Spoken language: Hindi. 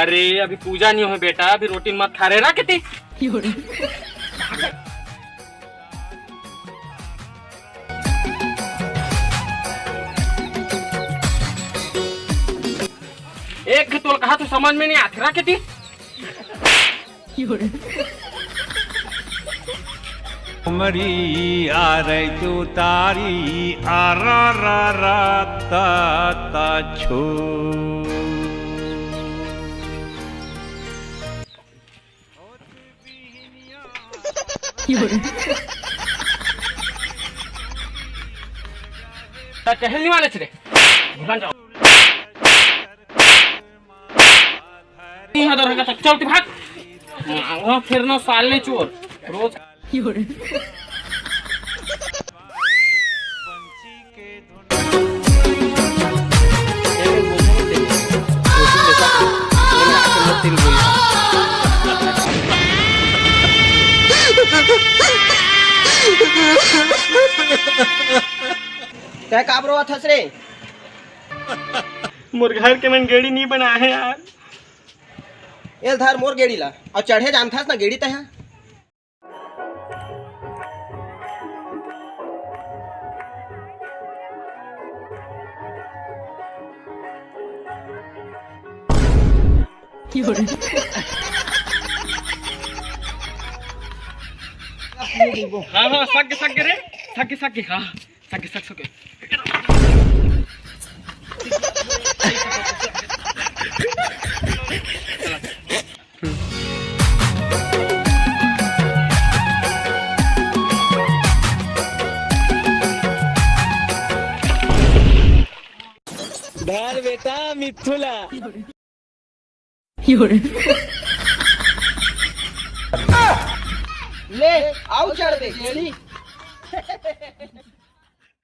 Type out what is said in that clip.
अरे अभी पूजा नहीं हुई बेटा, अभी रोटी मत खा रहे ना कितनी। एक तोल कहा तो समझ में नहीं आती रहा कितनी। मरी आ रही तो तारी आरा रा रा ता छो। टहलने वाले थे जाओ। चल भाग फिर ना सालने चोर रोज। क्या काबरो थस रे? मोर घर के मन गेड़ी नहीं बना है यार। ये धर मोर गेड़ी ला और चढ़े जानथास ना गेड़ी तह। हाँ हाँ सक रे सक हाँ सक डाल बेटा मिथुला। ले आओ चढ़ दे गेड़ी।